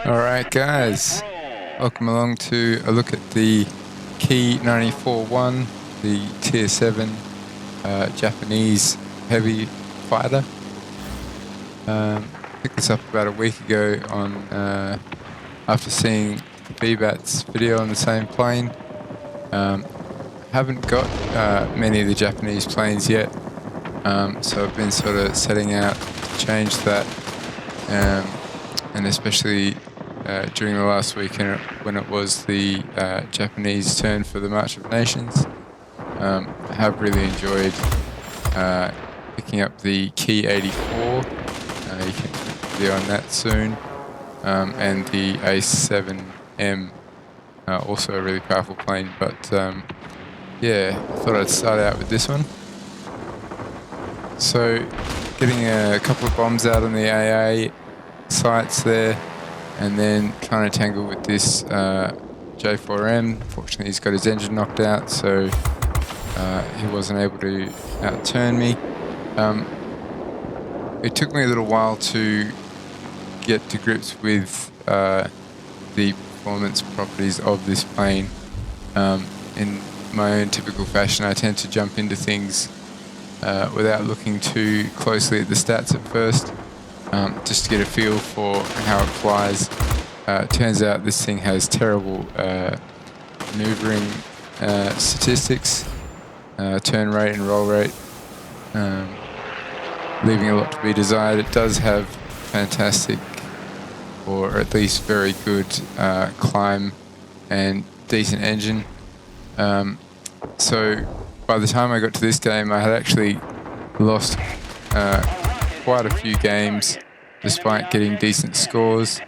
Alright guys, welcome along to a look at the Ki-94-I, the Tier 7 Japanese heavy fighter. Picked this up about a week ago on after seeing BBAT's video on the same plane. Haven't got many of the Japanese planes yet, so I've been sort of setting out to change that, and especially during the last weekend when it was the Japanese turn for the March of Nations. I have really enjoyed picking up the Ki-94. You can see a video on that soon, and the A7M, also a really powerful plane. But yeah, I thought I'd start out with this one. So, getting a couple of bombs out on the AA sites there, and then trying to tangle with this J4M. Fortunately, he's got his engine knocked out, so he wasn't able to outturn me. It took me a little while to get to grips with the performance properties of this plane. In my own typical fashion, I tend to jump into things without looking too closely at the stats at first, just to get a feel for how it flies. It turns out this thing has terrible maneuvering statistics, turn rate and roll rate, leaving a lot to be desired. It does have fantastic, or at least very good, climb and decent engine. So by the time I got to this game, I had actually lost quite a few games despite getting decent scores,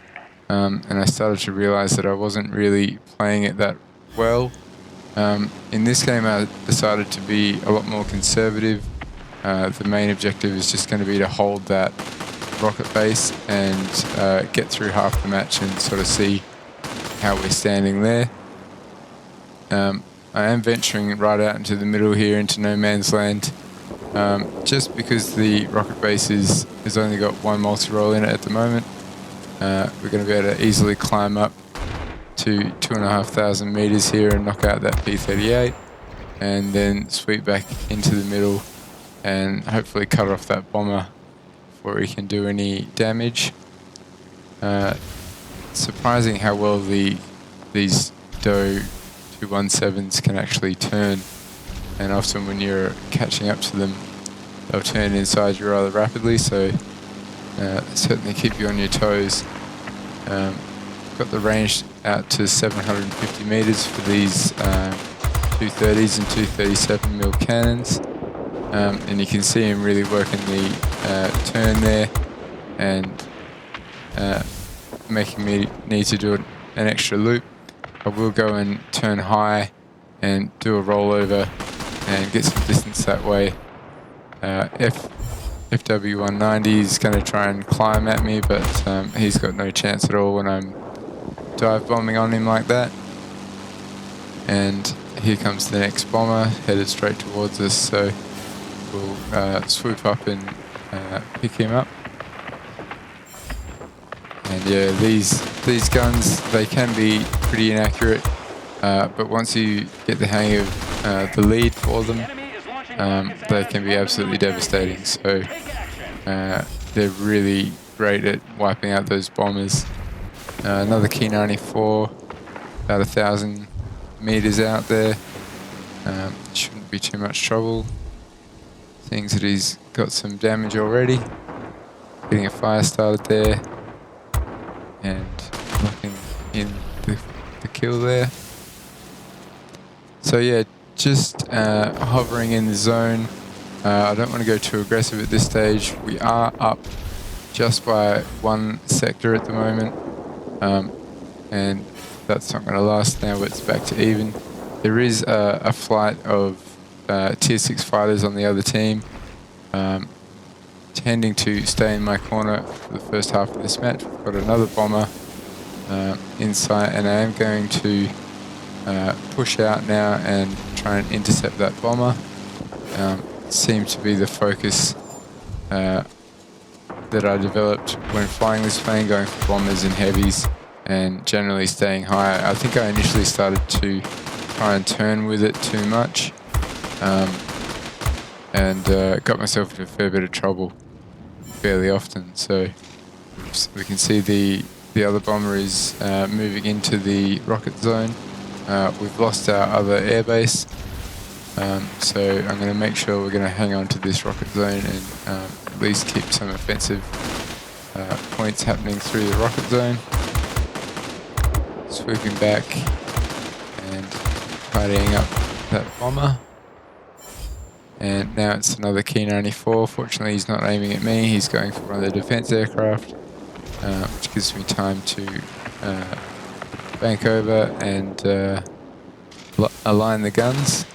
and I started to realize that I wasn't really playing it that well. In this game, I decided to be a lot more conservative. The main objective is just going to be to hold that rocket base and get through half the match and sort of see how we're standing there. I am venturing right out into the middle here, into no man's land, just because the rocket base has only got one multi-role in it at the moment. We're going to be able to easily climb up to 2,500 meters here and knock out that P-38, and then sweep back into the middle and hopefully cut off that bomber before he can do any damage. Surprising how well these DOE 217s can actually turn, and often when you're catching up to them, they'll turn inside you rather rapidly, so certainly keep you on your toes. Got the range out to 750 meters for these 230s and 237mm cannons, and you can see him really working the turn there and making me need to do an extra loop. I will go and turn high and do a rollover and get some distance that way. FW190 is going to try and climb at me, but he's got no chance at all when I'm dive bombing on him like that. And here comes the next bomber, headed straight towards us, so we'll swoop up and pick him up. And yeah, these guns, they can be pretty inaccurate, but once you get the hang of the lead for them, they can be absolutely devastating. So they're really great at wiping out those bombers. Another Ki-94, about 1,000 meters out there. Shouldn't be too much trouble. Things that he's got some damage already. Getting a fire started there, and locking in the kill there. So yeah, just hovering in the zone. I don't want to go too aggressive at this stage. We are up just by one sector at the moment, and that's not going to last now, but it's back to even. There is a flight of Tier 6 fighters on the other team, tending to stay in my corner for the first half of this match. We've got another bomber in sight, and I am going to push out now and try and intercept that bomber. Seems to be the focus that I developed when flying this plane, going for bombers and heavies, and generally staying high. I think I initially started to try and turn with it too much, and got myself into a fair bit of trouble fairly often. So we can see the other bomber is moving into the rocket zone. We've lost our other airbase, so I'm going to make sure we're going to hang on to this rocket zone and at least keep some offensive points happening through the rocket zone. Swooping back and partying up that bomber. And now it's another Ki-94. Fortunately, he's not aiming at me. He's going for one of the defense aircraft, which gives me time to bank over and align the guns.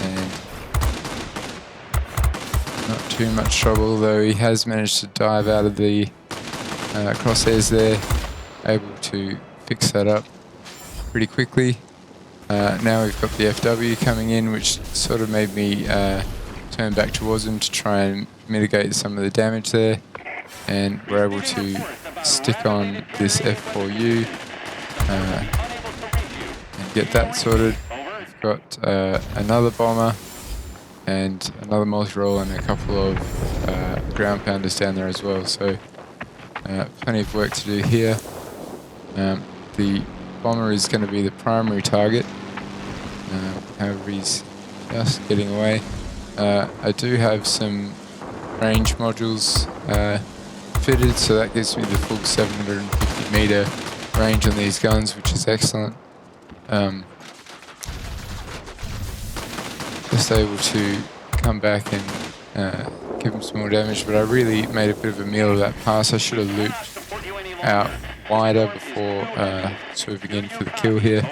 And not too much trouble, though he has managed to dive out of the crosshairs there, able to fix that up pretty quickly. Now we've got the FW coming in, which sort of made me turn back towards him to try and mitigate some of the damage there. And we're able to stick on this F4U and get that sorted. We've got another bomber and another multi-role and a couple of ground pounders down there as well. So plenty of work to do here. The bomber is going to be the primary target. However, he's just getting away. I do have some range modules fitted, so that gives me the full 750 meter range on these guns, which is excellent. Just able to come back and give him some more damage, but I really made a bit of a meal of that pass. I should have looped out wider before swooping in for the kill here.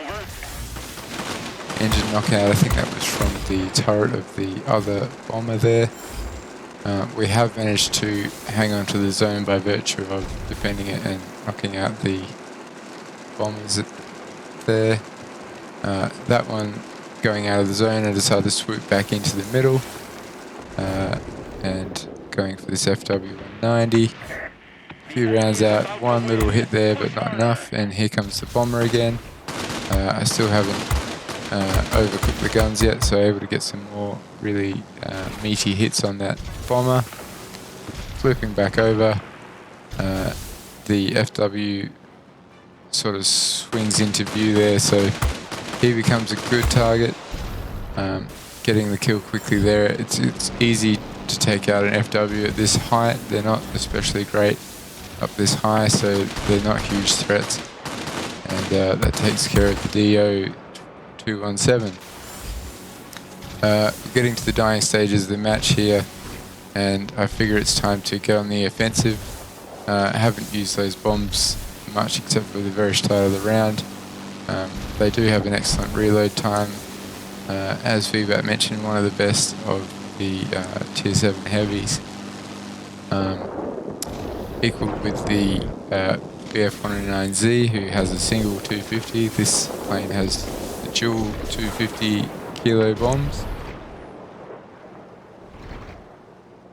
Engine knockout, I think that was from the turret of the other bomber there. We have managed to hang on to the zone by virtue of defending it and knocking out the bombers there. That one going out of the zone, I decided to swoop back into the middle and going for this FW-190. A few rounds out, one little hit there but not enough, and here comes the bomber again. I still haven't overcooked the guns yet, so able to get some more really meaty hits on that bomber. Flipping back over, the FW sort of swings into view there, so he becomes a good target. Getting the kill quickly there. It's easy to take out an FW at this height. They're not especially great up this high, so they're not huge threats, and that takes care of the DO-217. Getting to the dying stages of the match here, and I figure it's time to get on the offensive. I haven't used those bombs much except for the very start of the round. They do have an excellent reload time. As VBAT mentioned, one of the best of the Tier 7 heavies. Equal with the BF-109Z, who has a single 250. This plane has the dual 250 kilo bombs.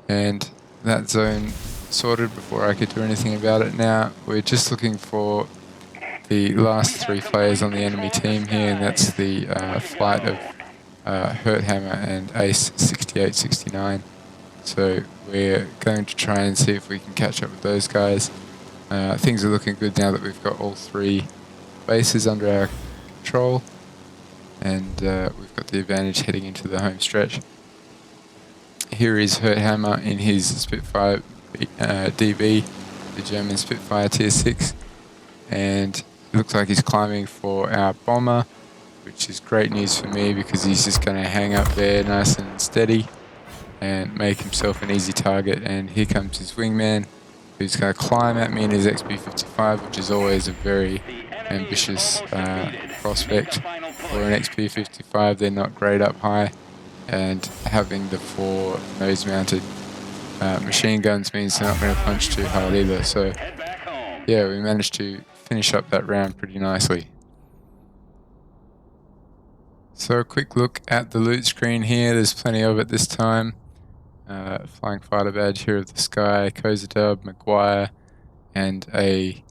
And that zone sorted before I could do anything about it. Now we're just looking for the last three players on the enemy team here, and that's the flight of Hurthammer and Ace 6869. So we're going to try and see if we can catch up with those guys. Things are looking good now that we've got all three bases under our control, and we've got the advantage heading into the home stretch. Here is Hurthammer in his Spitfire DB, the German Spitfire Tier 6, and it looks like he's climbing for our bomber, which is great news for me because he's just going to hang up there nice and steady and make himself an easy target. And here comes his wingman, who's going to climb at me in his XP-55, which is always a very ambitious prospect for an XP-55. They're not great up high, and having the 4 nose-mounted machine guns means they're not going to punch too hard either. So yeah, we managed to finish up that round pretty nicely. So a quick look at the loot screen here. There's plenty of it this time. Flying fighter badge here of the sky, Kozadub, Maguire, and a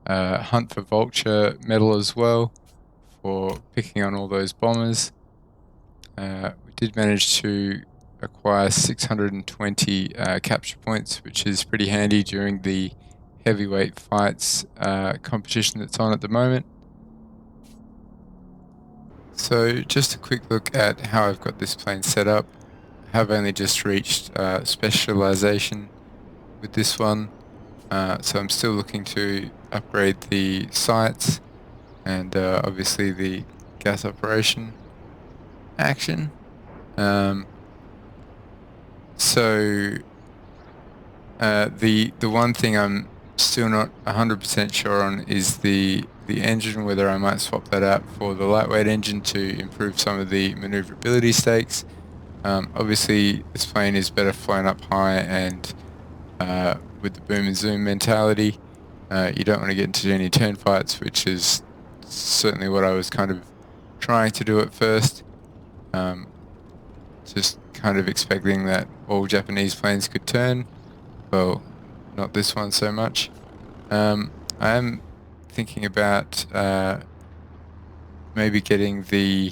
hunt for vulture medal as well for picking on all those bombers. We did manage to acquire 620 capture points, which is pretty handy during the heavyweight fights competition that's on at the moment. So just a quick look at how I've got this plane set up. I have only just reached specialization with this one, so I'm still looking to upgrade the sights and obviously the gas operation action. So the one thing I'm still not 100% sure on is the engine, whether I might swap that out for the lightweight engine to improve some of the maneuverability stakes. Obviously, this plane is better flown up high and with the boom and zoom mentality. You don't want to get into any turn fights, which is certainly what I was kind of trying to do at first. Just kind of expecting that all Japanese planes could turn. Well, not this one so much. I am thinking about maybe getting the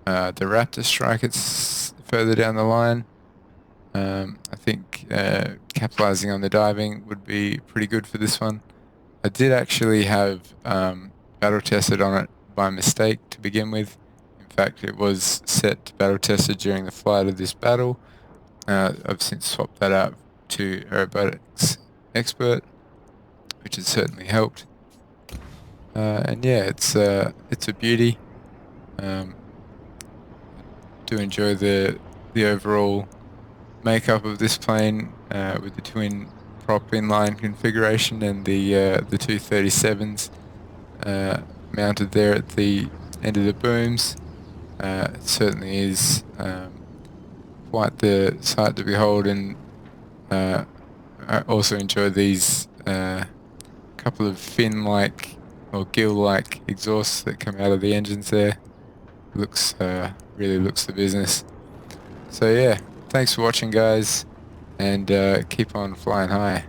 Raptor strike. It's further down the line. I think capitalizing on the diving would be pretty good for this one. I did actually have battle tested on it by mistake to begin with. In fact, it was set to battle tested during the flight of this battle. I've since swapped that out to aerobatics expert, which has certainly helped. And yeah, it's a beauty. I do enjoy the overall makeup of this plane with the twin prop inline configuration and the two 37s mounted there at the end of the booms. It certainly is quite the sight to behold, and I also enjoy these couple of fin-like or gill-like exhausts that come out of the engines there. Looks really looks the business. So yeah, thanks for watching, guys, and keep on flying high.